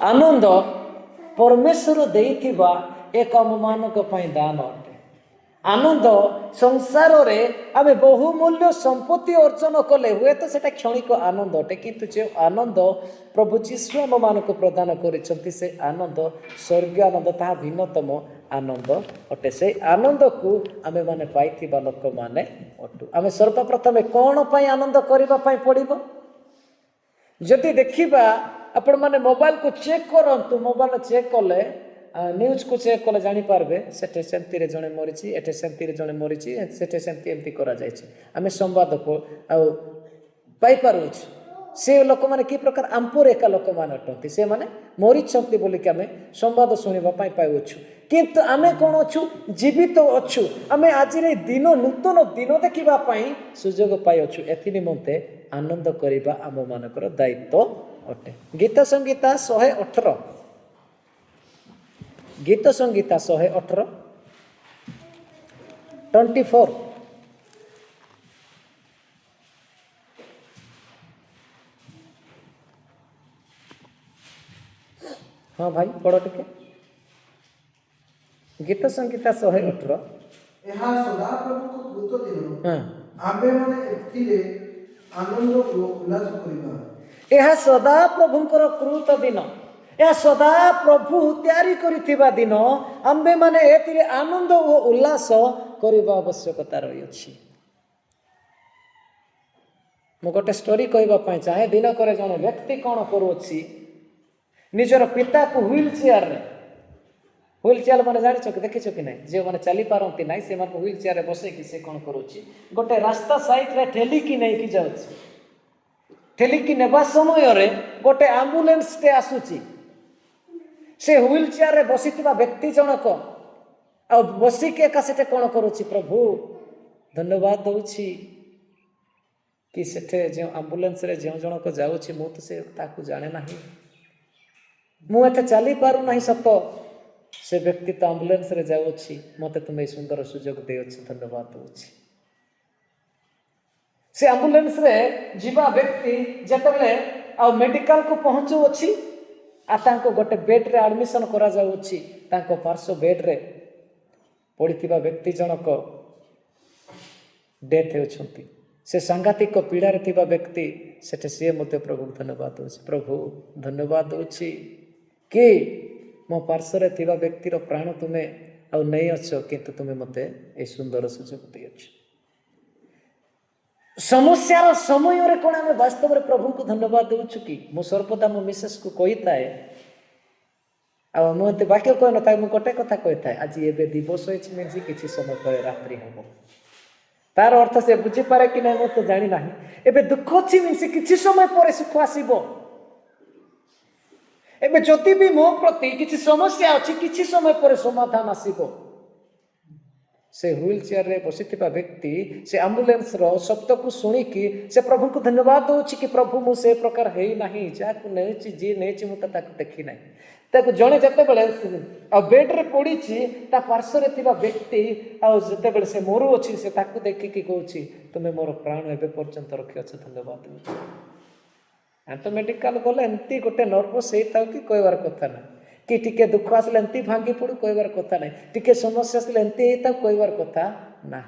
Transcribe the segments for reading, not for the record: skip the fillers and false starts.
आनंद परमेश्वर देइथिबा एक आमମାନଙ୍କ ପାଇଁ दान अटे। आनंद संसार रे आमे बहुमूल्य संपत्ति अर्जन कले हुए तो सेटा क्षणिक आनंद अटे, किंतु जो आनंद प्रभु जीशु आमମାନଙ୍କୁ प्रदान करिसंती से आनंद स्वर्गीय आनंद ताहा भिन्नतम आनंद अटे। से आनंद को आमे माने पाइथिबा लोक माने अटु। आमे सर्वप्रथम कोन पई आनंद करिबा पई पड़िबो? जदि देखिबा आपण माने मोबाइल को चेक करंतु, मोबाइल चेक कले न्यूज को चेक कले जानी पारबे सेठे सेंती रे जणे मरिछि, एठे सेंती रे जणे मरिछि, सेठे सेंती एमती करा जायछि। आमे संवाद को आ पाई पारुछ। से लोक माने की प्रकार आंपुर एका लोक माने अटंती, से माने मरिछंती बोली कि आमे संवाद सुनिबा पाई पाउछु। किंतु आमे कोन अछु? जीवित अछु। आमे आज रे दिन नूतन दिन देखिबा पाई सुजोग पाई अछु। एथि निमंते आनंद करिबा आम मानकर दायित्व अटे। गीत संगीता 118, गीत संगीता 118 24। हाँ भाई पढ़ो टिके। गीत संगीता 118 ଏହା ସଦାପ୍ରଭୁଙ୍କ କୃତ ଦିନ, ଆମ୍ଭେମାନେ ଏଥିରେ ଆନନ୍ଦ ଓ ଉଲ୍ଲାସ କରିବା। ଏହା ସଦା ପ୍ରଭୁଙ୍କର କୃତ ଦିନ, ଏହା ସଦା ପ୍ରଭୁ ତିଆରି କରିଥିବା ଦିନ, ଆମ୍ଭେମାନେ ଏଥିରେ ଆନନ୍ଦ ଓ ଉଲ୍ଲାସ କରିବା ଆବଶ୍ୟକତା ରହିଅଛି। ମୁଁ ଗୋଟେ ଷ୍ଟୋରି କହିବା ପାଇଁ ଚାହେଁ। ଦିନକରେ ଜଣେ ବ୍ୟକ୍ତି କ'ଣ କରୁଅଛି, ନିଜର ପିତାକୁ ହ୍ୱିଲ ଚେୟାରରେ, ହ୍ୱିଲ ଚେୟାର ମାନେ ଜାଣିଛ କି ଦେଖିଛ କି ନାହିଁ, ଯେଉଁମାନେ ଚାଲିପାରନ୍ତି ନାହିଁ ସେମାନଙ୍କୁ ହ୍ୱିଲ ଚେୟାରରେ ବସେଇକି ସେ କ'ଣ କରୁଛି, ଗୋଟେ ରାସ୍ତା ସାଇଡ୍ରେ ଠେଲିକି ନେଇକି ଯାଉଛି। ଠେଲିକି ନେବା ସମୟରେ ଗୋଟେ ଆମ୍ବୁଲାନ୍ସଟେ ଆସୁଛି। ସେ ହ୍ୱିଲ ଚେୟାରରେ ବସିଥିବା ବ୍ୟକ୍ତି ଜଣକ ଆଉ ବସିକି ଏକା ସେଠି କ'ଣ କରୁଛି, ପ୍ରଭୁ ଧନ୍ୟବାଦ ଦେଉଛି କି ସେଠି ଯେଉଁ ଆମ୍ବୁଲାନ୍ସରେ ଯେଉଁ ଜଣକ ଯାଉଛି ମୁଁ ତ ସେ ତାକୁ ଜାଣେ ନାହିଁ, ମୁଁ ଏତେ ଚାଲିପାରୁନାହିଁ ସତ, ସେ ବ୍ୟକ୍ତି ତ ଆମ୍ବୁଲାନ୍ସରେ ଯାଉଅଛି, ମୋତେ ତୁମେ ଏଇ ସୁନ୍ଦର ସୁଯୋଗ ଦେଇଅଛି, ଧନ୍ୟବାଦ ଦେଉଛି। ସେ ଆମ୍ବୁଲାନ୍ସରେ ଯିବା ବ୍ୟକ୍ତି ଯେତେବେଳେ ଆଉ ମେଡିକାଲକୁ ପହଞ୍ଚୁଅଛି, ଆଉ ତାଙ୍କୁ ଗୋଟେ ବେଡ୍ରେ ଆଡମିସନ୍ କରାଯାଉଅଛି। ତାଙ୍କ ପାର୍ଶ୍ୱ ବେଡ୍ରେ ପଡ଼ିଥିବା ବ୍ୟକ୍ତି ଜଣକ ଡେଥ୍ ହେଉଛନ୍ତି। ସେ ସାଂଘାତିକ ପୀଡ଼ାରେ ଥିବା ବ୍ୟକ୍ତି ସେଠି ସିଏ ମଧ୍ୟ ପ୍ରଭୁକୁ ଧନ୍ୟବାଦ ଦେଉଛି। ପ୍ରଭୁ ଧନ୍ୟବାଦ ଦେଉଛି କି ମୋ ପାର୍ଶ୍ୱରେ ଥିବା ବ୍ୟକ୍ତିର ପ୍ରାଣ ତୁମେ ଆଉ ନେଇଅଛ, କିନ୍ତୁ ତୁମେ ମୋତେ ଏହି ସୁନ୍ଦର ସୁଯୋଗ ଦେଇଅଛ। ସମସ୍ୟାର ସମୟରେ କ'ଣ ଆମେ ବାସ୍ତବରେ ପ୍ରଭୁଙ୍କୁ ଧନ୍ୟବାଦ ଦେଉଛୁ କି? ମୁଁ ସର୍ବଦା ମୋ ମିସେସ୍କୁ କହିଥାଏ, ଆଉ ମୁଁ ଏତେ ବାକ୍ୟ କହିନଥାଏ, ମୁଁ ଗୋଟେ କଥା କହିଥାଏ, ଆଜି ଏବେ ଦିବସ ହେଇଛି ମିନ୍ସ କିଛି ସମୟ ପରେ ରାତ୍ରି ହେବ। ତାର ଅର୍ଥ ସେ ବୁଝିପାରେ କି ନାହିଁ ମୁଁ ତ ଜାଣି ନାହିଁ। ଏବେ ଦୁଃଖ ଅଛି ମିନ୍ସ କିଛି ସମୟ ପରେ ସୁଖ ଆସିବ। ଏବେ ଯଦି ବି ମୋ ପ୍ରତି କିଛି ସମସ୍ୟା ଅଛି କିଛି ସମୟ ପରେ ସମାଧାନ ଆସିବ। से व्हील चेयर रे बसिथिबा व्यक्ति से आम्बुलेंस रो शब्दକୁ ଶୁଣିକି ସେ ପ୍ରଭୁଙ୍କୁ ଧନ୍ୟବାଦ ଦେଉଛି କି ପ୍ରଭୁ ମୁଁ ସେ ପ୍ରକାର ହେଇ ନାହିଁ, ଯାହାକୁ ନେଇଛି ଯିଏ ନେଇଛି ମୁଁ ତ ତାକୁ ଦେଖି ନାହିଁ। ତାକୁ ଜଣେ ଯେତେବେଳେ ଆଉ ବେଡ୍ରେ ପଡ଼ିଛି ତା ପାର୍ଶ୍ୱରେ ଥିବା ବ୍ୟକ୍ତି ଆଉ ଯେତେବେଳେ ସେ ମରୁଅଛି ସେ ତାକୁ ଦେଖିକି କହୁଛି ତୁମେ ମୋର ପ୍ରାଣ ଏବେ ପର୍ଯ୍ୟନ୍ତ ରଖିଅଛ, ଧନ୍ୟବାଦ ଦେଉଛି। ଆମେ ତ ମେଡିକାଲ ଗଲେ ଏମିତି ଗୋଟେ ନର୍ଭସ୍ ହେଇଥାଉ କି କହିବାର କଥା ନାହିଁ, कि टिके दुख आसले एमती भांगी पड़ू कहबार कथा ना, टिके समस्या आसले एमती होता कहबार कथा ना।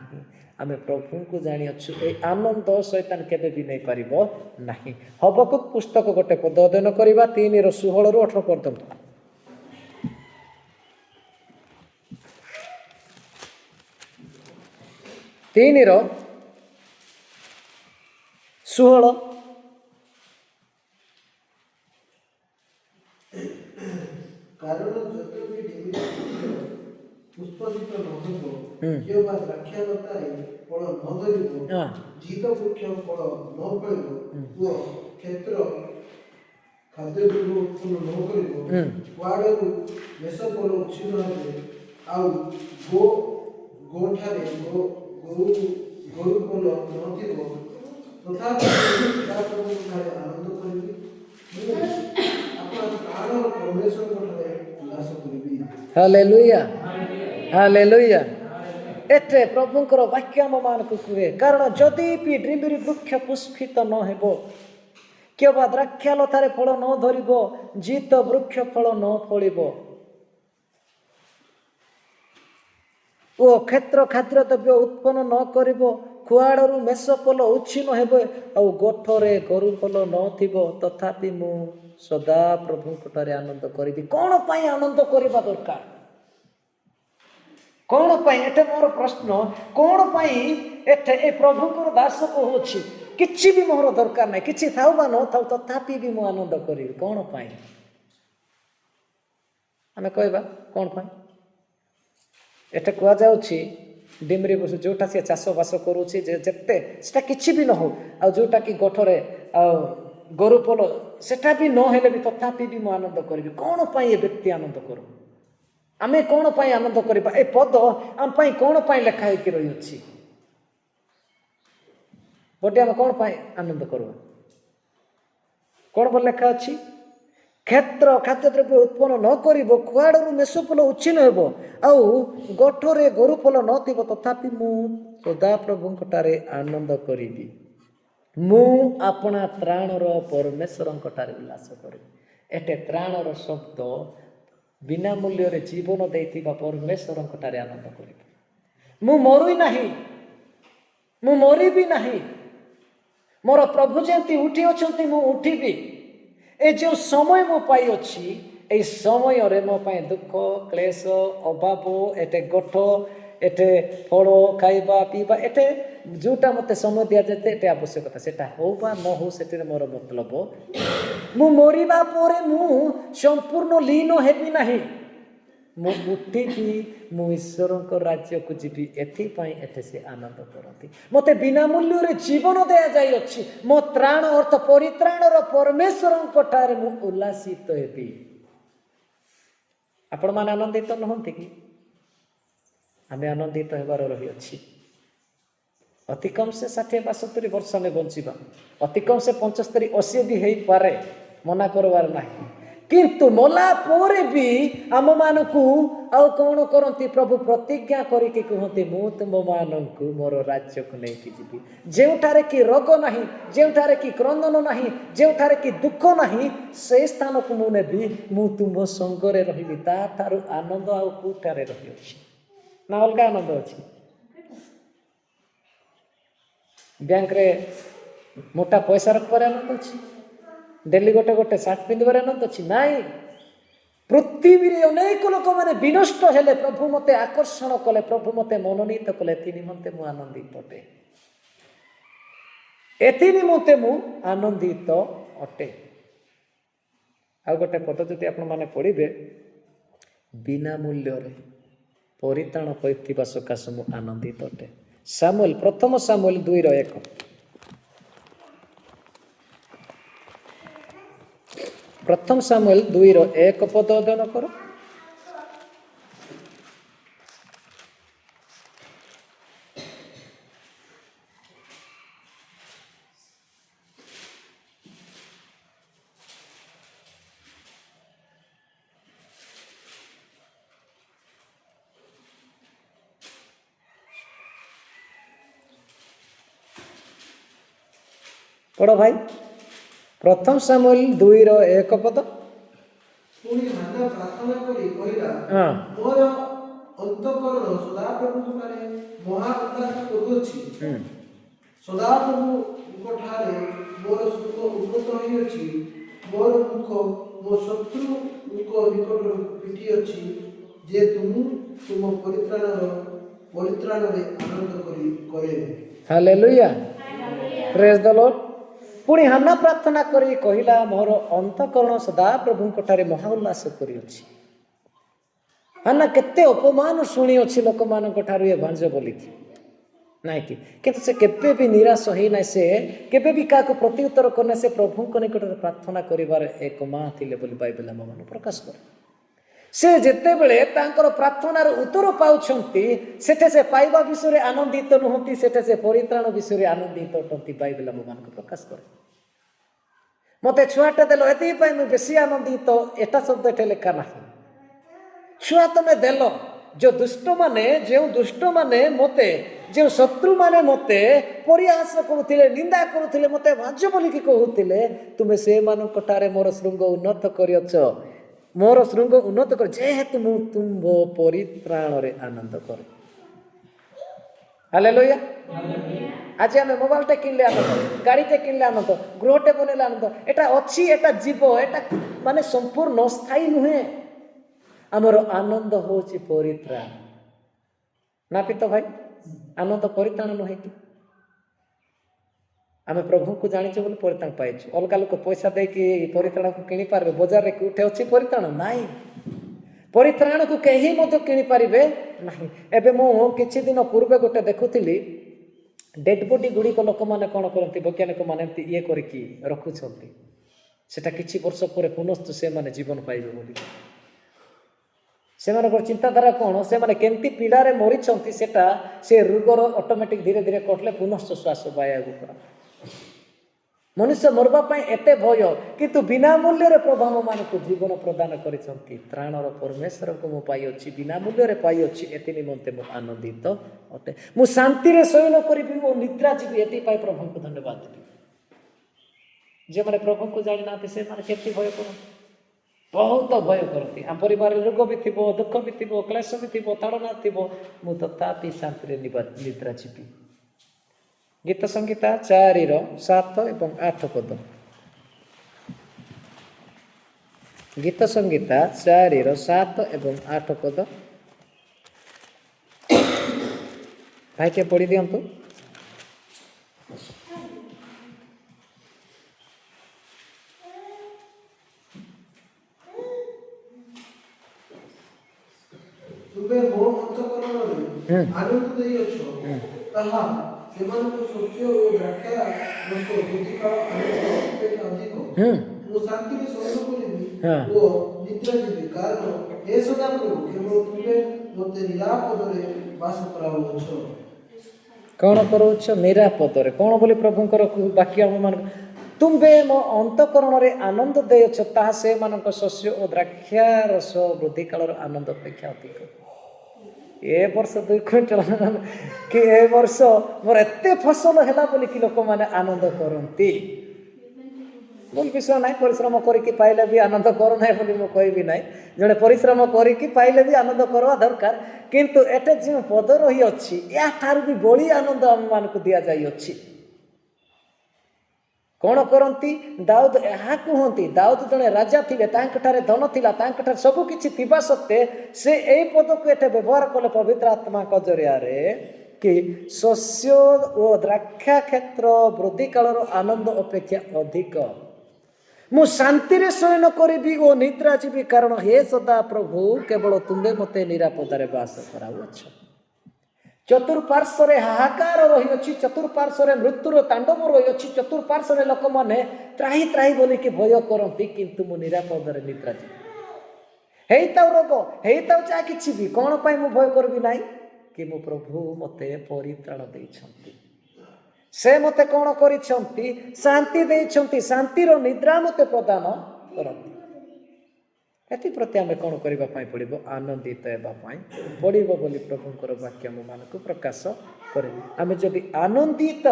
आम प्रभु को जानी अच्छु ए आनंद शैतान केबे भी नहीं पारिबो नाही। हबकुक पुस्तक गोटे पद अध्ययन करवा 3:16 ରୁ 18 पर्यंत। 3:16 कारण जतबी डिमिर पुष्पदित नहबो जेवा द्राक्षालतारे फल न धरिबो, जीत वृक्ष फल न फळिबो, ओ क्षेत्र खाद्य द्रव्य उत्पन्न न करिबो, वाडरू मेष फल उच्छिन्न हेबे, आउ गोठारे गोरु फल न थिबो, तथापि सदाप्रभुଠାରେ आनंद करिबी, हालेलुया हालेलुया। एटे प्रभुंकर वाक्य आम मान को कहे, कारण जदि भी डिमिरी वृक्ष पुष्पित न हेबो କିଏ ବା ଦ୍ରାକ୍ଷାଲତାରେ ଫଳ ନ ଧରିବ, ଜିତ ବୃକ୍ଷ ଫଳ ନ ଫଳିବ, ଓ କ୍ଷେତ୍ର ଖାଦ୍ୟ ଦ୍ରବ୍ୟ ଉତ୍ପନ୍ନ ନ କରିବ, କୁଆଡ଼ରୁ ମେଷ ପୋଲ ଉଚ୍ଛିନ୍ନ ହେବ, ଆଉ ଗୋଠରେ ଗୋରୁ ପୋଲ ନଥିବ, ତଥାପି ମୁଁ ସଦା ପ୍ରଭୁଙ୍କଠାରେ ଆନନ୍ଦ କରିବି। କ'ଣ ପାଇଁ ଆନନ୍ଦ କରିବା ଦରକାର? କ'ଣ ପାଇଁ? ଏଠି ମୋର ପ୍ରଶ୍ନ, କ'ଣ ପାଇଁ ଏଠି ଏ ପ୍ରଭୁଙ୍କର ଦାସ କହୁଛି କିଛି ବି ମୋର ଦରକାର ନାହିଁ, କିଛି ଥାଉ ବା ନଥାଉ ତଥାପି ବି ମୁଁ ଆନନ୍ଦ କରିବି। କ'ଣ ପାଇଁ? ଆମେ କହିବା କ'ଣ ପାଇଁ? ଏଠି କୁହାଯାଉଛି ଡିମ୍ରି ବସୁ ଯେଉଁଟା ସିଏ ଚାଷବାସ କରୁଛି, ଯେତେ ସେଟା କିଛି ବି ନ ହଉ, ଆଉ ଯେଉଁଟାକି ଗୋଠରେ ଆଉ ଗୋରୁ ପୋଲ ସେଟା ବି ନହେଲେ ବି ତଥାପି ବି ମୁଁ ଆନନ୍ଦ କରିବି। କ'ଣ ପାଇଁ ଏ ବ୍ୟକ୍ତି ଆନନ୍ଦ କରୁ? ଆମେ କ'ଣ ପାଇଁ ଆନନ୍ଦ କରିବା? ଏ ପଦ ଆମ ପାଇଁ କ'ଣ ପାଇଁ ଲେଖା ହେଇକି ରହିଅଛି? ଗୋଟେ ଆମେ କ'ଣ ପାଇଁ ଆନନ୍ଦ କରିବା? କ'ଣ ବୋଲି ଲେଖା ଅଛି? କ୍ଷେତ୍ର ଖାଦ୍ୟଦ୍ରବ୍ୟ ଉତ୍ପନ୍ନ ନ କରିବ, କୁଆଡ଼ରୁ ମେଷ ପୋଲ ଉଚ୍ଛିନ୍ନ ହେବ, ଆଉ ଗୋଠରେ ଗୋରୁ ପୋଲ ନଥିବ, ତଥାପି ମୁଁ ସଦାପ୍ରଭୁଙ୍କଠାରେ ଆନନ୍ଦ କରିବି। ମୁଁ ଆପଣା ତ୍ରାଣର ପରମେଶ୍ୱରଙ୍କଠାରେ ଉଲ୍ଲାସ କରିବି। ଏଠି ତ୍ରାଣର ଶବ୍ଦ ବିନା ମୂଲ୍ୟରେ ଜୀବନ ଦେଇଥିବା ପରମେଶ୍ୱରଙ୍କଠାରେ ଆନନ୍ଦ କରିବି। ମୁଁ ମରୁଇ ନାହିଁ, ମୁଁ ମରିବି ନାହିଁ, ମୋର ପ୍ରଭୁ ଯେମିତି ଉଠି ଅଛନ୍ତି ମୁଁ ଉଠିବି। ଏ ଯେଉଁ ସମୟ ମୁଁ ପାଇଅଛି, এই ସମୟରେ ମୋ ପାଇଁ ଦୁଃଖ କ୍ଲେଶ ଅଭାବ, ଏତେ ଗୋଠ, ଏତେ ଫଳ ଖାଇବା ପିଇବା, ଏତେ ଯେଉଁଟା ମୋତେ ସମୟ ଦିଆଯାଏ ଏତେ ଆବଶ୍ୟକତା, ସେଟା ହଉ ବା ନ ହଉ ସେଥିରେ ମୋର ମତଲବ। ମୁଁ ମରିବା ପରେ ମୁଁ ସମ୍ପୂର୍ଣ୍ଣ ଲୀନ ହେବି ନାହିଁ, ମୁଁ ଉଠିବି, ମୁଁ ଈଶ୍ୱରଙ୍କ ରାଜ୍ୟକୁ ଯିବି। ଏଥିପାଇଁ ଏଠି ସେ ଆନନ୍ଦ କରନ୍ତି। ମୋତେ ବିନା ମୂଲ୍ୟରେ ଜୀବନ ଦିଆଯାଇଅଛି, ମୋ ତ୍ରାଣ ଅର୍ଥ ପରିତ୍ରାଣର ପରମେଶ୍ୱରଙ୍କ ଠାରେ ମୁଁ ଉଲ୍ଲାସିତ ହେବି। ଆପଣମାନେ ଆନନ୍ଦିତ ନୁହନ୍ତି କି? ଆମେ ଆନନ୍ଦିତ ହେବାର ରହିଅଛି। ଅତି କମ୍ ସେ 60 ବା 70 ବର୍ଷ ଆମେ ବଞ୍ଚିବା, ଅତି କମ୍ ସେ 75 80 ବି ହେଇପାରେ, ମନା କରିବାର ନାହିଁ। କିନ୍ତୁ ମଲା ପରେ ବି ଆମମାନଙ୍କୁ ଆଉ କ'ଣ କରନ୍ତି? ପ୍ରଭୁ ପ୍ରତିଜ୍ଞା କରିକି କୁହନ୍ତି, ମୁଁ ତୁମମାନଙ୍କୁ ମୋର ରାଜ୍ୟକୁ ନେଇକି ଯିବି, ଯେଉଁଠାରେ କି ରୋଗ ନାହିଁ, ଯେଉଁଠାରେ କି କ୍ରନ୍ଦନ ନାହିଁ, ଯେଉଁଠାରେ କି ଦୁଃଖ ନାହିଁ, ସେଇ ସ୍ଥାନକୁ ମୁଁ ନେବି, ମୁଁ ତୁମ ସଙ୍ଗରେ ରହିବି। ତାଠାରୁ ଆନନ୍ଦ ଆଉ କେଉଁଠାରେ ରହିଅଛି? ନା ଅଲଗା ଆନନ୍ଦ ଅଛି? ବ୍ୟାଙ୍କରେ ମୋଟା ପଇସା ରଖିବାର ଆନନ୍ଦ ଅଛି? ଡେଲି ଗୋଟେ ଗୋଟେ ସାର୍ଟ ପିନ୍ଧିବାର ଆନନ୍ଦ ଅଛି? ନାଇଁ। ପୃଥିବୀରେ ଅନେକ ଲୋକମାନେ ବିନଷ୍ଟ ହେଲେ, ପ୍ରଭୁ ମୋତେ ଆକର୍ଷଣ କଲେ, ପ୍ରଭୁ ମୋତେ ମନୋନୀତ କଲେ, ଏଥି ନିମନ୍ତେ ମୁଁ ଆନନ୍ଦିତ ଅଟେ। ଏଥି ନିମନ୍ତେ ମୁଁ ଆନନ୍ଦିତ ଅଟେ। ଆଉ ଗୋଟେ ପଦ ଯଦି ଆପଣମାନେ ପଢ଼ିବେ, ବିନା ମୂଲ୍ୟରେ ପରିତ୍ରାଣ କରିଥିବା ସକାଶେ ମୁଁ ଆନନ୍ଦିତ ଅଟେ। ସାମୁଏଲ, ପ୍ରଥମ ସାମୁଏଲ 2:1। ପ୍ରଥମ ସାମୁଏଲ 2:1 ପଦ ଅଧ୍ୟୟନ କର। ପଢ଼ ଭାଇ, ପ୍ରଥମ ସାମୁଏଲ 2:1 ପଦ। ପୁଣି ହାନ୍ନା ପ୍ରାର୍ଥନା କରି କହିଲା, ହଁ, ମୋର ଅନ୍ତଃକରଣ ସଦାପ୍ରଭୁଙ୍କଠାରେ ମହା ଉଲ୍ଲାସ କରୁଅଛି। ସଦାପ୍ରଭୁଙ୍କଠାରେ ମୋର ସୁଖ ଉନ୍ନତ ହୋଇଅଛି। ମୋର ମୁଖ ମୋ ଶତ୍ରୁଙ୍କ ନିକଟରୁ ଫିଟିଅଛି, ଯେ ତୁମ ପରିତ୍ରାଣରେ ଆନନ୍ଦ କରେ। ହାଲେଲୁୟା, ପ୍ରେଜ୍ ଦ ଲର୍ଡ। ପୁଣି ହାନ୍ନା ପ୍ରାର୍ଥନା କରି କହିଲା, ମୋର ଅନ୍ତଃକରଣ ସଦାପ୍ରଭୁଙ୍କଠାରେ ମହା ଉଲ୍ଲାସ କରିଅଛି। ହାନ୍ନା କେତେ ଅପମାନ ଶୁଣିଅଛି ଲୋକମାନଙ୍କ ଠାରୁ ଏ ଭାଞ୍ଜ ବୋଲିକି, ନାଇଁ କି? କିନ୍ତୁ ସେ କେବେ ବି ନିରାଶ ହେଇନାହିଁ, ସେ କେବେ ବି କାହାକୁ ପ୍ରତି ଉତ୍ତର କରିନାହିଁ। ସେ ପ୍ରଭୁଙ୍କ ନିକଟରେ ପ୍ରାର୍ଥନା କରିବାର ଏକ ମା ଥିଲେ ବୋଲି ବାଇବେଲ ଆମମାନଙ୍କୁ ପ୍ରକାଶ କରେ। ସେ ଯେତେବେଳେ ତାଙ୍କର ପ୍ରାର୍ଥନାର ଉତ୍ତର ପାଉଛନ୍ତି, ସେଠି ସେ ପାଇବା ବିଷୟରେ ଆନନ୍ଦିତ ନୁହନ୍ତି, ସେଠି ସେ ପରିତ୍ରାଣ ବିଷୟରେ ଆନନ୍ଦିତ ଅଟନ୍ତି। ବାଇବେଲ ଆମମାନଙ୍କୁ ପ୍ରକାଶ କରେ। ମୋତେ ଛୁଆଟେ ଦେଲ, ଏଥିପାଇଁ ମୁଁ ବେଶୀ ଆନନ୍ଦିତ, ଏଟା ଶବ୍ଦ ଏଠି ଲେଖା ନାହିଁ। ଛୁଆ ତମେ ଦେଲ, जो दुष्ट माने मते जो शत्रु माने मते परिहास करुथिले निंदा करुथिले मते भाज्य बोलिकी कहूथिले तुमे से मानकटारे मोर श्रृंग उन्नत करियछ मोर श्रृंग उन्नत कर जेहेतु मु तुम परित्राण रे आनंद कर। हालेलुया। आज आम मोबाइलटे किनले आनंद गाड़ीटे किनले आनंद गृहटे बनैले आनंद एटा अच्छी एटा जीव एटा माने संपूर्ण स्थायी नुहे आमर आनंद होची परित्राण ना पिता भाई आनंद परित्राण नुहे कि आम प्रभु को जानिचे बोले परित्राण पाइछु अलग लोक पैसा देकी परित्राण को किनी पारबे बाजार रे उठे अछि परित्राण नाही परित्राण को केही मते किनी पारिबे नाही। एबे मो किछि दिन पूर्वे गोटे देखुथिली डेड बॉडी गुड़िक लोक मैंने कौन करती वैज्ञानिक मैंने ये करके रखुंट सेटा किछि वर्ष पर पुनस्तु से माने जीवन पाइबे बोली से चिंताधारा कौन से माने केमती पीड़ारे मरीचंती सेटा से रोगर ऑटोमेटिक धीरे धीरे कटले पुनश्च श्वास बाया मनुष्य मरबा पाई एते भय किंतु बिना मूल्य रे प्रभु मान को जीवन प्रदान करिसंती त्राणर परमेश्वर को मु पाई अछि बिना मूल्य रे पाई अछि एति निमंते मु आनंदित अटे मु शांति रे शयन करिबि ओ निद्रा जीवी एति पाई प्रभु को धन्यवाद देबि। जे माने प्रभु को जानि नाते से माने केति भय करन बहुत भय करती आम परिवार रोग भी थी दुख भी थी क्लेश भी थी ताड़ना थी मु तथापि शांति रे निद्रा जीवी। गीत संगीता 4:7 एवं 8 पद गीत संगीता 4:7 एवं 8 पद भाई के पढ़ी दिंतु। तुबे मो अंतःकरणरे आनंद देइअछ ताहा सेमानक शस्य ओ द्राक्षा रस बुद्धिकाल आनंद अपेक्षा अधिक मो शांति रे शयन करिबि ओ निद्रा जीवी कारण हे सदा प्रभु केवल तुबे मते निरापद रे वास कराउछ। कौन करूछ निरापद रे कौन बोली प्रभुंकर वाक्य हम मान तुम्बे मो अंतःकरण रे आनंद देयछ ताहा से मानक शस्य ओ द्राक्षा रस वृद्धि कालर आनंद अपेक्षा अधिक। ए वर्ष 2 क्विंटल कि ए वर्ष मोर एते फसल हैला बोली कि लोक माने आनंद करंती बोल विषय नाही परिश्रम करिकी पाइले भी आनंद करो नाही बोली मो कहबी नाही जणे परिश्रम करिकी पाइले भी आनंद करवा दरकार किंतु एटे जे पद रही अछि या थार भी बड़ी आनंद हम मान को दिया जाई अछि। कौन करती दाऊद यह कहती दाऊद जड़े राजा थे तांकठारे धन थिला तांकठारे सब किछि थिबा सत्ते से एई पद को एटे व्यवहार कले पवित्र आत्मा का जरिया रे कि शस्य ओ द्राक्षा क्षेत्र वृद्धि कालर आनंद अपेक्षा अधिक मु शांति रे शयन करिबि ओ निद्रा जीवी कारण हे सदा प्रभु केवल तुमे मते निरापदारे वास कराउछ। चतुर्पार्श्व हाहाकार रही अच्छी चतुर्पार्श्व मृत्युर तांडव रही अच्छी चतुर्पार्श्व लोक मैंने त्राही त्राही बोलिकी भय करती किंतु मु निरापद निद्रा जीवी हेताऊ रोग हेताऊ चाहे किछि भी कौन पाई मु भय करबी नाही कि मो प्रभु मते परित्राण देइछंती से मते कौन करिछंती शांति देइछंती शांतिर निद्रा मते प्रदान करंती। एप्रति आम कौन करने पड़ो आनंदित पड़ो बोली प्रभुंर वाक्य मानक प्रकाश करे आम जदि आनंदित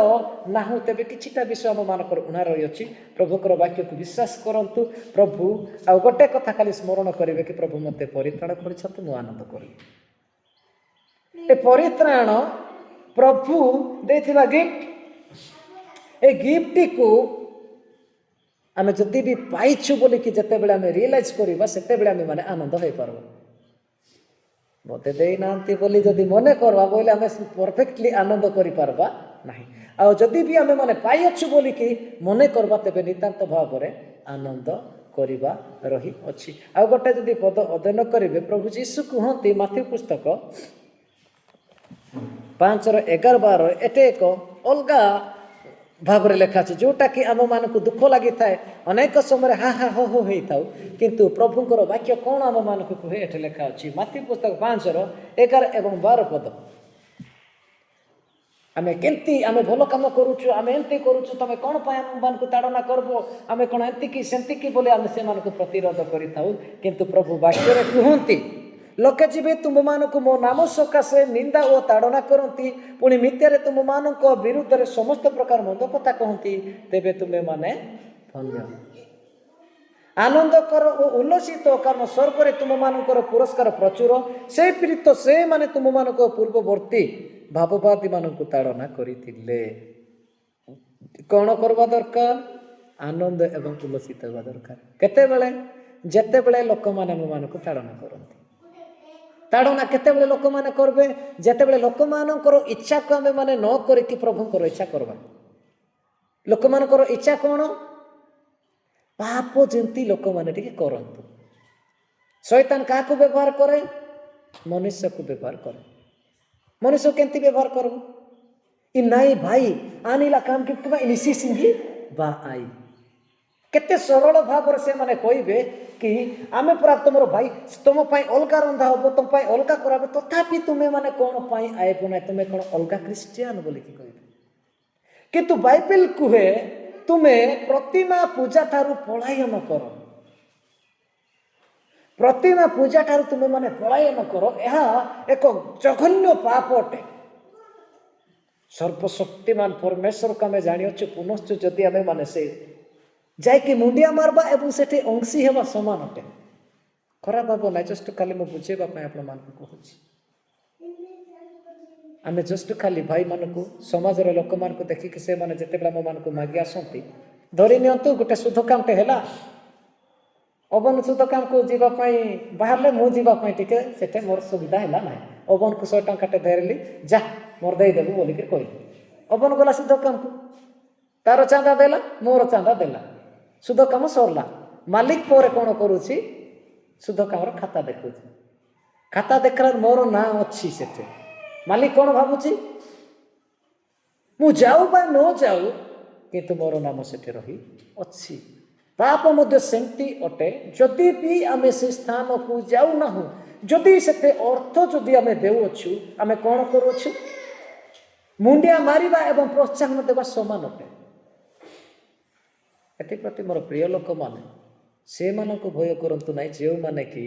नाहु तेरे किछिटा विषय आम मानक उणा रही अच्छी प्रभुकर वाक्य को विश्वास करंतु प्रभु आ गोटे कथा खाली स्मरण करेंगे कि प्रभु मते परित्राण कर आनंद कर परित्राण प्रभु देथिबा गिफ्ट ए गिफ्ट को आमे जदि भी पाइछु बोली कि जते बेले आमे रियलाइज करबा सेते बेले आमे माने आनंद होई पारबो मते देई नांती बोली जदि मने करबा बोले आमे परफेक्टली आनंद करि पारबा नाही आ जदि भी आमे माने पाइछु बोली कि मने करबा तबे नितांत भाव रे आनंद करबा रही अछि। आ गोटे जदि पद अध्ययन करिवे प्रभु यीशु कहंती माथ्यू पुस्तक 5:11-12 एटे एक अलगा भाव रे लेखा अछि जोटा कि आम मान को दुख लगी थाए अनेक समय हा हा हो हो होता किंतु प्रभुंकर वाक्य कौन आम मान को कहे एठे लेखा अछि माथ्यू पुस्तक 5:11 एवं 12 पद आमे केंती आमे भलो काम करूछु आमे एंती करूछु तमे कोन पाय आम मान को ताड़ना करबो आमे कोन एंती की सेंती की बोले आमे से मान को प्रतिरोध करिथाउ किंतु प्रभु वाक्य रे कहंती ଲୋକେ ଯିବେ ତୁମମାନଙ୍କୁ ମୋ ନାମ ସକାଶେ ନିନ୍ଦା ଓ ତାଡ଼ନା କରନ୍ତି, ପୁଣି ମିଥ୍ୟାରେ ତୁମମାନଙ୍କ ବିରୁଦ୍ଧରେ ସମସ୍ତ ପ୍ରକାର ମନ୍ଦ କଥା କହନ୍ତି, ତେବେ ତୁମେମାନେ ଧନ୍ୟ। ଆନନ୍ଦ କର ଓ ଉଲ୍ଲସିତ, କାରଣ ସ୍ୱର୍ଗରେ ତୁମମାନଙ୍କର ପୁରସ୍କାର ପ୍ରଚୁର। ସେହିପରି ତ ସେମାନେ ତୁମମାନଙ୍କ ପୂର୍ବବର୍ତ୍ତୀ ଭାବବାଦୀମାନଙ୍କୁ ତାଡ଼ନା କରିଥିଲେ। କ'ଣ କରିବା ଦରକାର? ଆନନ୍ଦ ଏବଂ ଉଲ୍ଲସିତ ହେବା ଦରକାର। କେତେବେଳେ? ଯେତେବେଳେ ଲୋକମାନେ ଆମମାନଙ୍କୁ ତାଡ଼ନା କରନ୍ତି। ତାଡ଼ନା କେତେବେଳେ ଲୋକମାନେ କରିବେ? ଯେତେବେଳେ ଲୋକମାନଙ୍କର ଇଚ୍ଛାକୁ ଆମେ ମାନେ ନ କରିକି ପ୍ରଭୁଙ୍କର ଇଚ୍ଛା କରିବା। ଲୋକମାନଙ୍କର ଇଚ୍ଛା କ'ଣ? ପାପ ଯେମିତି ଲୋକମାନେ ଟିକେ କରନ୍ତୁ। ଶୈତାନ କାହାକୁ ବ୍ୟବହାର କରେ? ମନୁଷ୍ୟକୁ ବ୍ୟବହାର କରେ। ମନୁଷ୍ୟ କେମିତି ବ୍ୟବହାର କରିବ? ଇ ନାଇଁ ଭାଇ ଆନିଲା କାମ କିବା ଇନିସି ସିଙ୍ଗି ବା ଆଇ। କେତେ ସରଳ ଭାବରେ ସେମାନେ କହିବେ କି ଆମେ ପୁରା ତୁମର ଭାଇ, ତୁମ ପାଇଁ ଅଲଗା ରନ୍ଧା ହବ, ତୁମ ପାଇଁ ଅଲଗା କରାହବ, ତଥାପି ତୁମେ ମାନେ କ'ଣ ପାଇଁ ଆଇବ ନାହିଁ? ତୁମେ କ'ଣ ଅଲଗା ଖ୍ରୀଷ୍ଟିଆନ ବୋଲିକି କହିବେ। କିନ୍ତୁ ବାଇବେଲ କୁହେ ତୁମେ ପ୍ରତିମା ପୂଜା ଠାରୁ ପଳାୟନ କର। ପ୍ରତିମା ପୂଜା ଠାରୁ ତୁମେ ମାନେ ପଳାୟନ କର। ଏହା ଏକ ଜଘନ୍ୟ ପାପ ଅଟେ। ସର୍ବଶକ୍ତିମାନ ପରମେଶ୍ୱରକୁ ଆମେ ଜାଣିଅଛୁ, ପୁନଶ୍ଚ ଯଦି ଆମେ ମାନେ ସେ ଯାଇକି ମୁଣ୍ଡିଆ ମାରବା ଏବଂ ସେଠି ଅଂଶୀ ହେବା ସମାନ ଅଟେ। ଖରାପ ଭାବ ନାହିଁ, ଜଷ୍ଟ ଖାଲି ମୁଁ ବୁଝେଇବା ପାଇଁ ଆପଣମାନଙ୍କୁ କହୁଛି। ଆମେ ଜଷ୍ଟ ଖାଲି ଭାଇମାନଙ୍କୁ, ସମାଜର ଲୋକମାନଙ୍କୁ ଦେଖିକି ସେମାନେ ଯେତେବେଳେ ଆମମାନଙ୍କୁ ମାଗି ଆସନ୍ତି, ଧରି ନିଅନ୍ତୁ ଗୋଟେ ଶୁଦ୍ଧ କାମଟେ ହେଲା, ଅବନ ଶୁଦ୍ଧ କାମକୁ ଯିବା ପାଇଁ ବାହାରିଲେ ମୁଁ ଯିବା ପାଇଁ ଟିକେ ସେଠି ମୋର ସୁବିଧା ହେଲା ନାହିଁ। ଅବନକୁ 100 ଟଙ୍କାଟେ ଧରିଲି, ଯା ମୋର ଦେଇଦେବୁ ବୋଲିକି କହିଲି। ଅବନ ଗଲା ଶୁଦ୍ଧ କାମକୁ, ତାର ଚାନ୍ଦା ଦେଲା, ମୋର ଚାନ୍ଦା ଦେଲା, ଶୁଦ୍ଧ କାମ ସରିଲା। ମାଲିକ ପରେ କ'ଣ କରୁଛି? ଶୁଦ୍ଧ କାମର ଖାତା ଦେଖୁଛି। ଖାତା ଦେଖିଲା ମୋର ନାଁ ଅଛି ସେଠି। ମାଲିକ କ'ଣ ଭାବୁଛି? ମୁଁ ଯାଉ ବା ନ ଯାଉ, କିନ୍ତୁ ମୋର ନାମ ସେଠି ରହି ଅଛି। ପାପ ମଧ୍ୟ ସେମିତି ଅଟେ। ଯଦି ବି ଆମେ ସେ ସ୍ଥାନକୁ ଯାଉନାହୁଁ, ଯଦି ସେତେ ଅର୍ଥ ଯଦି ଆମେ ଦେଉଅଛୁ, ଆମେ କ'ଣ କରୁଅଛୁ? ମୁଣ୍ଡିଆ ମାରିବା ଏବଂ ପ୍ରୋତ୍ସାହନ ଦେବା ସମାନ ଅଟେ। ଏଥିପ୍ରତି ମୋର ପ୍ରିୟ ଲୋକମାନେ, ସେମାନଙ୍କୁ ଭୟ କରନ୍ତୁ ନାହିଁ ଯେଉଁମାନେ କି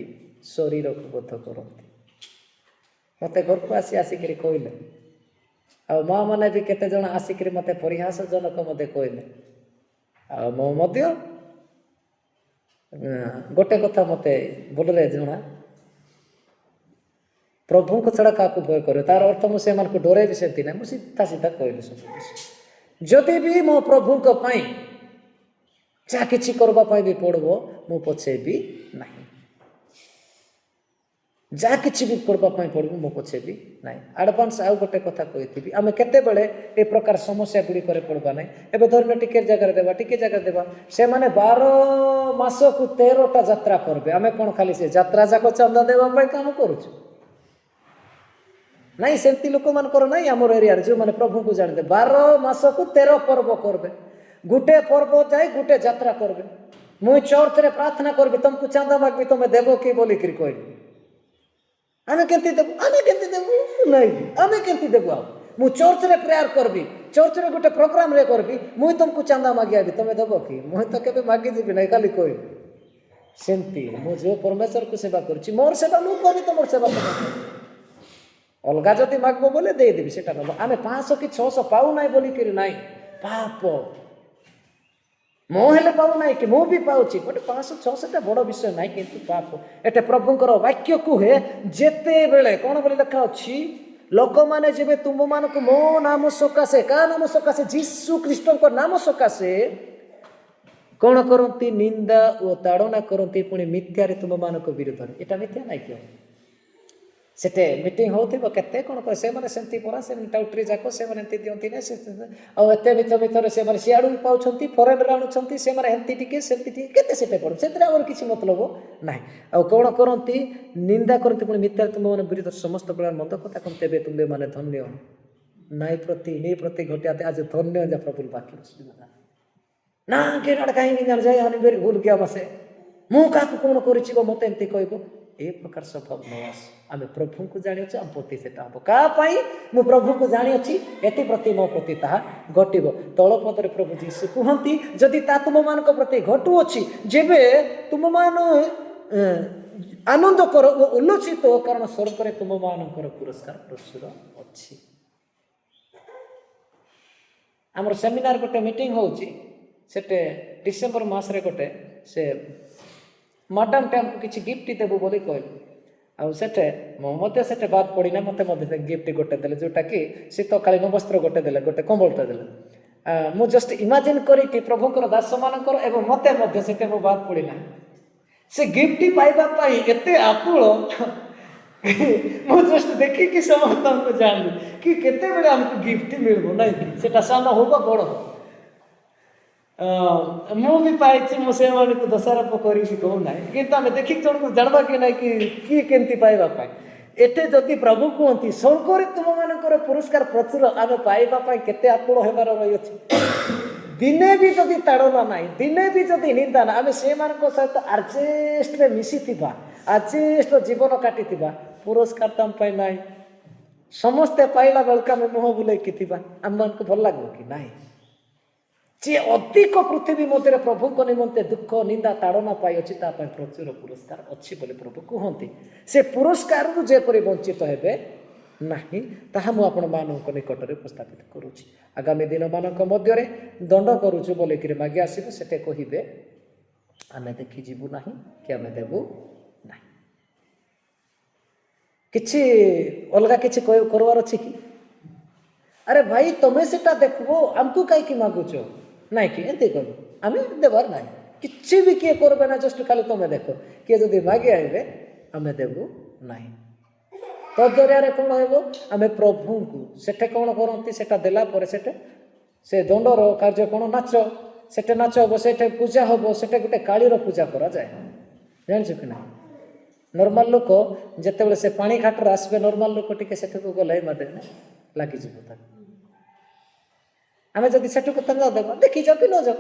ଶରୀରକୁ ବୋଧ କରନ୍ତି। ମୋତେ ଘରକୁ ଆସିକିରି କହିଲେ, ଆଉ ମା ମାନେ ବି କେତେ ଜଣ ଆସିକିରି ମୋତେ ପରିହାସଜନକ ମୋତେ କହିଲେ। ଆଉ ମୁଁ ମଧ୍ୟ ଗୋଟେ କଥା ମୋତେ ଭଲରେ ଜଣା, ପ୍ରଭୁଙ୍କୁ ଛଡ଼ା କାହାକୁ ଭୟ କରିବ। ତାର ଅର୍ଥ ମୁଁ ସେମାନଙ୍କୁ ଡରେଇବି ସେମିତି ନାହିଁ। ମୁଁ ସିଧା କହିଲି, ଯଦି ବି ମୋ ପ୍ରଭୁଙ୍କ ପାଇଁ ଯାହା କିଛି କରିବା ପାଇଁ ବି ପଡ଼ିବ, ମୁଁ ପଛେଇବି ନାହିଁ। ଯାହା କିଛି ବି କରିବା ପାଇଁ ପଡ଼ିବ, ମୁଁ ପଛେଇବି ନାହିଁ। ଆଡ଼ଭାନ୍ସ ଆଉ ଗୋଟେ କଥା କହିଥିବି, ଆମେ କେତେବେଳେ ଏ ପ୍ରକାର ସମସ୍ୟା ଗୁଡ଼ିକରେ ପଡ଼ିବା ନାହିଁ। ଏବେ ଧରିନିଅ ଟିକେ ଜାଗାରେ ଦେବା, ସେମାନେ 12 ମାସକୁ 13ଟା ଯାତ୍ରା କରିବେ। ଆମେ କ'ଣ ଖାଲି ସେ ଯାତ୍ରା ଯାକ ଚାନ୍ଦା ଦେବା ପାଇଁ କାମ କରୁଛୁ? ନାଇଁ, ସେମିତି ଲୋକମାନଙ୍କର ନାହିଁ। ଆମର ଏରିଆରେ ଯେଉଁମାନେ ପ୍ରଭୁଙ୍କୁ ଜାଣିବେ 12 ମାସକୁ 13 ପର୍ବ କରିବେ। ଗୋଟେ ପର୍ବ ଯାଇ ଗୋଟେ ଯାତ୍ରା କରିବେ। ମୁଁ ଚର୍ଚ୍ଚରେ ପ୍ରାର୍ଥନା କରିବି, ତମକୁ ଚାନ୍ଦା ମାଗିବି, ତମେ ଦେବ କି ବୋଲିକିରି କହିବି। ଆମେ କେମିତି ଦେବୁ? ନାଇଁ, ଆମେ କେମିତି ଦେବୁ? ଆଉ ମୁଁ ଚର୍ଚ୍ଚରେ ପ୍ରେୟାର କରିବି, ଚର୍ଚ୍ଚରେ ଗୋଟେ ପ୍ରୋଗ୍ରାମରେ କରିବି, ମୁଁ ତମକୁ ଚାନ୍ଦା ମାଗିବି, ତମେ ଦେବ କି? ମୁଁ ତ କେବେ ମାଗିଯିବି ନାହିଁ, ଖାଲି କହିବି। ସେମିତି ମୁଁ ଯେଉଁ ପରମେଶ୍ୱରକୁ ସେବା କରୁଛି, ମୋର ସେବା ମୁଁ କରିବି, ତମର ସେବା ତମେ କରିବି। ଅଲଗା ଯଦି ମାଗିବ ବୋଲେ ଦେଇଦେବି, ସେଟା ନେବ। ଆମେ 500 କି 600 ପାଉନାହିଁ ବୋଲିକିରି ନାହିଁ। ପାପ ମୁଁ ହେଲେ ପାଉନାହିଁ କି, ମୁଁ ବି ପାଉଛି। ଗୋଟେ 500-600ଟା ବଡ଼ ବିଷୟ ନାହିଁ, କିନ୍ତୁ ପାପ ଏଠି ପ୍ରଭୁଙ୍କର ବାକ୍ୟ କୁହେ, ଯେତେବେଳେ କ'ଣ ବୋଲି ଲେଖା ଅଛି, ଲୋକମାନେ ଯେବେ ତୁମମାନଙ୍କୁ ମୋ ନାମ ସକାଶେ, କାହା ନାମ ସକାଶେ? ଯୀଶୁ ଖ୍ରୀଷ୍ଟଙ୍କ ନାମ ସକାଶେ କ'ଣ କରନ୍ତି? ନିନ୍ଦା ଓ ତାଡ଼ନା କରନ୍ତି, ପୁଣି ମିଥ୍ୟାରେ ତୁମମାନଙ୍କ ବିରୁଦ୍ଧରେ। ଏଟା ମିଥ୍ୟା ନାହିଁ କି? ସେଠି ମିଟିଂ ହେଉଥିବ, କେତେ କ'ଣ କରେ ସେମାନେ, ସେମିତି ପରା ସେମାନେ ଟାଉଟ୍ରି ଯାକ ସେମାନେ ଏମିତି ଦିଅନ୍ତି ନା। ଆଉ ଏତେ ଭିତରେ ସେମାନେ ସିଆଡ଼ୁ ବି ପାଉଛନ୍ତି, ଫରେନ୍ରେ ଆଣୁଛନ୍ତି, ସେମାନେ ଏମିତି ଟିକେ ସେମିତି ଟିକେ କେତେ ସେତେ ପଡ଼ୁ, ସେଥିରେ ଆମର କିଛି ମତଲବ ନାହିଁ। ଆଉ କ'ଣ କରନ୍ତି? ନିନ୍ଦା କରନ୍ତି, ପୁଣି ମିଥ୍ୟାରେ ତୁମମାନେ ବିରୁଦ୍ଧରେ ସମସ୍ତ ପ୍ରକାର ମନ୍ଦ କଥା କହନ୍ତି, ତେବେ ତୁମେମାନେ ଧନ୍ୟ। ନାଇଁ ପ୍ରତି ଘଟିଆତେ ଆଜି ଧନ୍ୟ ଯା ପ୍ରଭୁ ବାକ୍ୟ ନା କେନାଡ କାହିଁକି ଯାଇ ଆନି ବେରି ଭୁଲ କିଆ ବସେ, ମୁଁ କାହାକୁ କ'ଣ କରିଛି ମୋତେ ଏମିତି କହିବ। ଏ ପ୍ରକାର ସ୍ୱଭାବ ନେଇ ଆସ। ଆମେ ପ୍ରଭୁଙ୍କୁ ଜାଣିଅଛୁ, ଆମ ପ୍ରତି ସେଟା ହେବ। କାହା ପାଇଁ? ମୁଁ ପ୍ରଭୁଙ୍କୁ ଜାଣିଅଛି, ଏଥିପ୍ରତି ମୋ ପ୍ରତି ତାହା ଘଟିବ। ତଳପଦରେ ପ୍ରଭୁ ଯୀଶୁ କୁହନ୍ତି, ଯଦି ତାହା ତୁମମାନଙ୍କ ପ୍ରତି ଘଟୁଅଛି, ଯେବେ ତୁମମାନେ ଆନନ୍ଦ କର ଓ ଉଲ୍ଲସିତ ହୋ, କାରଣ ସ୍ୱର୍ଗରେ ତୁମମାନଙ୍କର ପୁରସ୍କାର ପ୍ରଚୁର ଅଛି। ଆମର ସେମିନାର ଗୋଟେ ମିଟିଂ ହେଉଛି, ସେଟେ ଡିସେମ୍ବର ମାସରେ ଗୋଟେ ସେ ମ୍ୟାଡ଼ାମ୍ଟେ ଆମକୁ କିଛି ଗିଫ୍ଟ ଦେବୁ ବୋଲି କହିଲେ। ଆଉ ସେଠେ ମୁଁ ମଧ୍ୟ ସେଠେ ବାଦ ପଡ଼ିନା, ମୋତେ ମଧ୍ୟ ଗିଫ୍ଟ ଗୋଟେ ଦେଲେ, ଯେଉଁଟାକି ଶୀତକାଳୀନ ବସ୍ତ୍ର ଗୋଟେ ଦେଲେ, ଗୋଟେ କମ୍ବଳଟା ଦେଲେ। ମୁଁ ଜଷ୍ଟ ଇମାଜିନ୍ କରିକି ପ୍ରଭୁଙ୍କର ଦାସମାନଙ୍କର ଏବଂ ମୋତେ ମଧ୍ୟ ସେଠି ମୁଁ ବାଦ ପଡ଼ିନା। ସେ ଗିଫ୍ଟ ପାଇବା ପାଇଁ ଏତେ ଆକୁଳ, ମୁଁ ଜଷ୍ଟ ଦେଖିକି ସମସ୍ତଙ୍କୁ ଜାଣିଲି କି କେତେବେଳେ ଆମକୁ ଗିଫ୍ଟ ମିଳିବ ନାହିଁ କି, ସେଟା ସାନ ହଉ ବା ବଡ଼ ହଉ। ମୁଁ ବି ପାଇଛି, ମୁଁ ସେମାନଙ୍କୁ ଦୋଷାରୋପ କରିକି କହୁନାହିଁ, କିନ୍ତୁ ଆମେ ଦେଖିକି ଜଣକୁ ଜାଣିବା କି ନାହିଁ କି କିଏ କେମିତି ପାଇବା ପାଇଁ। ଏଠି ଯଦି ପ୍ରଭୁ କୁହନ୍ତି ସ୍ୱର୍ଗରେ ତୁମମାନଙ୍କର ପୁରସ୍କାର ପ୍ରଚୁର, ଆମେ ପାଇବା ପାଇଁ କେତେ ଆକୁଳ ହେବାର ରହିଅଛି। ଦିନେ ବି ଯଦି ତାଡ଼ନା ନାହିଁ, ଦିନେ ବି ଯଦି ନିନ୍ଦା ନାହିଁ, ଆମେ ସେମାନଙ୍କ ସହିତ ଆଡ଼ଜଷ୍ଟରେ ମିଶିଥିବା, ଆଡ଼ଜଷ୍ଟର ଜୀବନ କାଟିଥିବା, ପୁରସ୍କାର ତ ଆମ ପାଇଁ ନାହିଁ। ସମସ୍ତେ ପାଇଲା ବେଳକୁ ଆମେ ମୁହଁ ବୁଲେଇକି ଥିବା, ଆମମାନଙ୍କୁ ଭଲ ଲାଗିବ କି ନାହିଁ? ଯିଏ ଅଧିକ ପୃଥିବୀ ମଧ୍ୟରେ ପ୍ରଭୁଙ୍କ ନିମନ୍ତେ ଦୁଃଖ ନିନ୍ଦା ତାଡ଼ନା ପାଇଅଛି, ତା ପାଇଁ ପ୍ରଚୁର ପୁରସ୍କାର ଅଛି ବୋଲି ପ୍ରଭୁ କୁହନ୍ତି। ସେ ପୁରସ୍କାରରୁ ଯେପରି ବଞ୍ଚିତ ହେବେ ନାହିଁ, ତାହା ମୁଁ ଆପଣମାନଙ୍କ ନିକଟରେ ଉପସ୍ଥାପିତ କରୁଛି। ଆଗାମୀ ଦିନମାନଙ୍କ ମଧ୍ୟରେ ଦଣ୍ଡ କରୁଛୁ ବୋଲିକିରି ମାଗି ଆସିବେ, ସେତେ କହିବେ ଆମେ ଦେଖିଯିବୁ ନାହିଁ କି ଆମେ ଦେବୁ ନାହିଁ। କିଛି ଅଲଗା କିଛି କରିବାର ଅଛି କି? ଆରେ ଭାଇ ତମେ ସେଟା ଦେଖିବ, ଆମକୁ କାହିଁକି ମାଗୁଛ? ନାଇଁ କି ଏମିତି କହିବ, ଆମେ ଦେବାର ନାହିଁ। କିଛି ବି କିଏ କରବେ ନା, ଜଷ୍ଟ ଖାଲି ତମେ ଦେଖ, କିଏ ଯଦି ମାଗି ଆଇବେ ଆମେ ଦେବୁ ନାହିଁ। ତଦ୍ଦରିଆରେ କ'ଣ ହେବ? ଆମେ ପ୍ରଭୁଙ୍କୁ ସେଠି କ'ଣ କରନ୍ତି, ସେଟା ଦେଲା ପରେ ସେଠି ସେ ଦଣ୍ଡର କାର୍ଯ୍ୟ କ'ଣ? ନାଚ। ସେଠି ନାଚ ହେବ, ସେଠି ପୂଜା ହେବ, ସେଠି ଗୋଟେ କାଳୀର ପୂଜା କରାଯାଏ, ଜାଣିଛୁ କି ନାହିଁ? ନର୍ମାଲ ଲୋକ ଯେତେବେଳେ ସେ ପାଣି ଘାଟରେ ଆସିବେ, ନର୍ମାଲ ଲୋକ ଟିକେ ସେଠାକୁ ଗଲେ ମାଡେ ଲାଗିଯିବ ତାକୁ। ଆମେ ଯଦି ସେଠାକୁ ନ ଦେବା, ଦେଖିଯାଉ କି ନ ଯାଉ,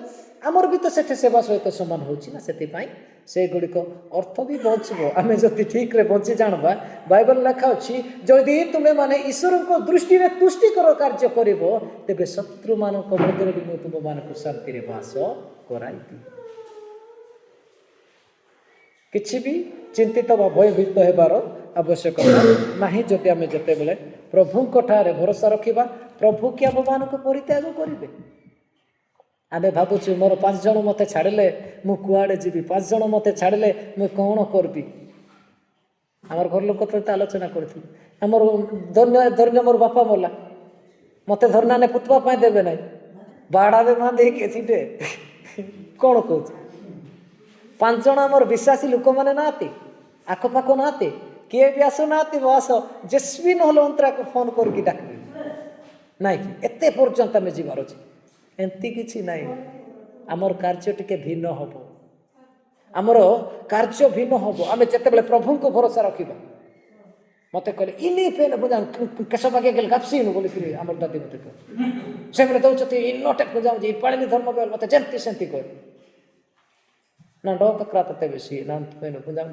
ଆମର ବି ତ ସେଠି ସେବା ସହିତ ସମାନ ହେଉଛି ନା। ସେଥିପାଇଁ ସେଗୁଡ଼ିକ ଅର୍ଥ ବି ବଞ୍ଚିବ ଆମେ ଯଦି ଠିକ୍ରେ ବଞ୍ଚି ଜାଣିବା। ବାଇବଲ ଲେଖା ଅଛି, ଯଦି ତୁମେମାନେ ଈଶ୍ୱରଙ୍କ ଦୃଷ୍ଟିରେ ତୁଷ୍ଟିକର କାର୍ଯ୍ୟ କରିବ, ତେବେ ଶତ୍ରୁମାନଙ୍କ ମଧ୍ୟରେ ବି ମୁଁ ତୁମମାନଙ୍କୁ ଶାନ୍ତିରେ ବାସ କରାଇବି। କିଛି ବି ଚିନ୍ତିତ ବା ଭୟଭୀତ ହେବାର ଆବଶ୍ୟକତା ନାହିଁ। ଯଦି ଆମେ ଯେତେବେଳେ ପ୍ରଭୁଙ୍କ ଠାରେ ଭରସା ରଖିବା, ପ୍ରଭୁ କି ଆମମାନଙ୍କୁ ପରିତ୍ୟାଗ କରିବେ? ଆମେ ଭାବୁଛୁ ମୋର 5 ଜଣ ମୋତେ ଛାଡ଼ିଲେ ମୁଁ କୁଆଡ଼େ ଯିବି, 5 ଜଣ ମୋତେ ଛାଡ଼ିଲେ ମୁଁ କ'ଣ କରିବି? ଆମର ଘର ଲୋକ ତ ଏତେ ଆଲୋଚନା କରିଥିଲେ। ଆମର ଧନ୍ୟ ମୋର ବାପା ମଲା, ମୋତେ ଧର୍ନାନେ ପୁତବା ପାଇଁ ଦେବେ ନାହିଁ, ବାଡ଼ାବେ ମା ଦେଇକି ଏସିଟେ କ'ଣ କହୁଛୁ? 5 ଜଣ ଆମର ବିଶ୍ୱାସୀ ଲୋକମାନେ ନାହାନ୍ତି, ଆଖପାଖ ନାହାନ୍ତି, କିଏ ବି ଆସୁନାହାନ୍ତି। ବସ ଜେସ୍ବି ନହେଲେ ଅନ୍ତରାକୁ ଫୋନ୍ କରିକି ଡାକିବେ ନାଇଁ କି? ଏତେ ପର୍ଯ୍ୟନ୍ତ ଆମେ ଯିବାର ଅଛି। ଏମିତି କିଛି ନାହିଁ। ଆମର କାର୍ଯ୍ୟ ଟିକେ ଭିନ୍ନ ହେବ, ଆମର କାର୍ଯ୍ୟ ଭିନ୍ନ ହେବ। ଆମେ ଯେତେବେଳେ ପ୍ରଭୁଙ୍କୁ ଭରସା ରଖିବା, ମୋତେ କହିଲେ ଇନି ପେନ୍ କେଶ ବାଗେ ଗଲେ ଗାପସିନୁ ବୋଲିକିରି ଆମର ଦାଦି ମୋତେ କହ, ସେମାନେ ଦେଉଛନ୍ତି ଇନୋଟେ ଯାଉଛି ପାଳିନି ଧର୍ମ କହିଲେ ମୋତେ ଯେମିତି ସେମିତି କହିଲେ ନା ଡୋକ କ୍ରାତ ତେବେ ସି ନା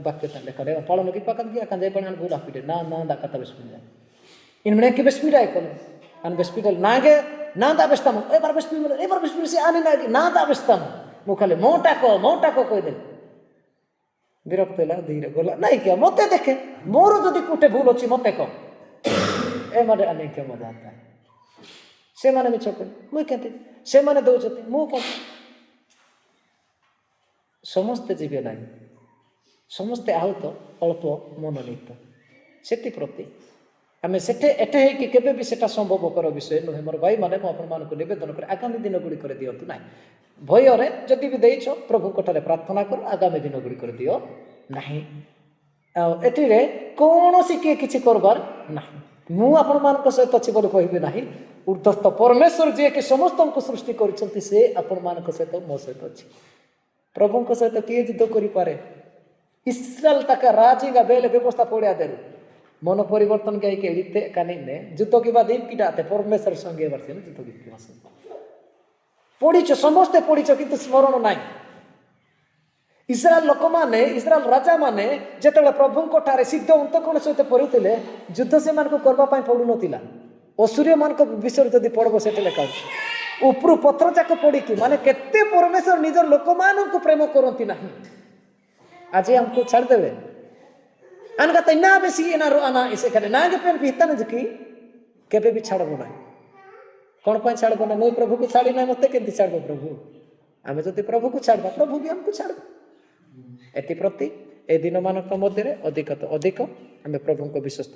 ବାକ୍ୟ ଲେଖା ପାଳନ କି ପାkan ki akan jai panan bula pide na da kata besmida in mereka besmida ikon an besmida nage na da bestam ebar besmida si ani nage na da bestam ମୁଁ ଖାଲି ମୋଟା କହିଦେଲି। ବିରକ୍ତ ହେଲା, ଧୀରେ ଗଲା ନାଇଁ କିଆ ମୋତେ ଦେଖେ, ମୋର ଯଦି କୋଉଠି ଭୁଲ ଅଛି ମୋତେ କହ, ଏ ମାନେ ଅନେକ ମଜା ଆତା। ସେମାନେ ମିଛ କଲେ ମୁଁ କେମିତି, ସେମାନେ ଦେଉଛନ୍ତି ମୁଁ କ'ଣ? ସମସ୍ତେ ଯିବେ ନାହିଁ, ସମସ୍ତେ ଆହୁତ ଅଳ୍ପ ମନୋନୀତ। ସେଥିପ୍ରତି ଆମେ ଏଠେ ହେଇକି କେବେ ବି ସେଟା ସମ୍ଭବକର ବିଷୟ ନୁହେଁ। ମୋର ଭାଇମାନେ, ମୁଁ ଆପଣମାନଙ୍କୁ ନିବେଦନ କରେ ଆଗାମୀ ଦିନ ଗୁଡ଼ିକରେ ଦିଅନ୍ତୁ ନାହିଁ। ଭୟରେ ଯଦି ବି ଦେଇଛ ପ୍ରଭୁଙ୍କଠାରେ ପ୍ରାର୍ଥନା କର, ଆଗାମୀ ଦିନ ଗୁଡ଼ିକରେ ଦିଅ ନାହିଁ। ଆଉ ଏଥିରେ କୌଣସି କିଏ କିଛି କରବାର ନାହିଁ। ମୁଁ ଆପଣମାନଙ୍କ ସହିତ ଅଛି ବୋଲି କହିବି ନାହିଁ। ଉର୍ଦ୍ଧସ୍ଥ ପରମେଶ୍ୱର ଯିଏକି ସମସ୍ତଙ୍କୁ ସୃଷ୍ଟି କରିଛନ୍ତି, ସେ ଆପଣମାନଙ୍କ ସହିତ ମୋ ସହିତ ଅଛି। ପ୍ରଭୁଙ୍କ ସହିତ କିଏ ଯୁଦ୍ଧ କରିପାରେ? ଇସ୍ରାଏଲ ତାକା ରାଜି가 ବେଲେ ବ୍ୟବସ୍ଥା ପଡ଼ିଆ ଦେରୁ ମନ ପରିବର୍ତ୍ତନ ଗାଇକି ଏଡ଼ିତେ କାନିନେ ଯୁଦ୍ଧ କିବା ଦିନ କିଟା ଆତେ ପରମେଶ୍ୱର ସଙ୍ଗେ ବର୍ଷେ ଯୁଦ୍ଧ କିବା ପଡ଼ିଛ, ସମସ୍ତେ ପଡ଼ିଛ, କିନ୍ତୁ ସ୍ମରଣ ନାହିଁ। ଇସ୍ରାଏଲ ଲୋକମାନେ, ଇସ୍ରାଏଲ ରାଜାମାନେ ଯେତେବେଳେ ପ୍ରଭୁଙ୍କ ଠାରେ ସିଦ୍ଧ ଅନ୍ତଃକରଣ ସହିତ କରୁଥିଲେ, ଯୁଦ୍ଧ ସେମାନଙ୍କୁ କରିବା ପାଇଁ ପଡ଼ୁନଥିଲା। ଅସୁରୀୟମାନଙ୍କ ବିଷୟରେ ଯଦି ପଢ଼ବ ସେଠି ଲେଖା ଅଛି, ଉପରୁ ପଥର ଯାକ ପଡ଼ିକି, ମାନେ କେତେ ପରମେଶ୍ୱର ନିଜର ଲୋକମାନଙ୍କୁ ପ୍ରେମ କରନ୍ତି ନାହିଁ। ଆଜି ଆମକୁ ଛାଡ଼ିଦେବେ, ଆନ କଥା ନା ବେଶୀ ଏନାରୁ ଆନା ଏସେ ଖାଲି ନା କେ ପେନ୍ ଭିତନ କି କେବେ ବି ଛାଡ଼ବ ନାହିଁ କ'ଣ ପାଇଁ ଛାଡ଼ବ ନା ମୁଁ ପ୍ରଭୁକୁ ଛାଡ଼ି ନାହିଁ ମୋତେ କେମିତି ଛାଡ଼ବ ପ୍ରଭୁ ଆମେ ଯଦି ପ୍ରଭୁକୁ ଛାଡ଼ିବା ପ୍ରଭୁ ବି ଆମକୁ ଛାଡ଼ିବ ଏଥିପ୍ରତି ଏ ଦିନମାନଙ୍କ ମଧ୍ୟରେ ଅଧିକ ଆମେ ପ୍ରଭୁଙ୍କ ବିଶ୍ୱସ୍ତ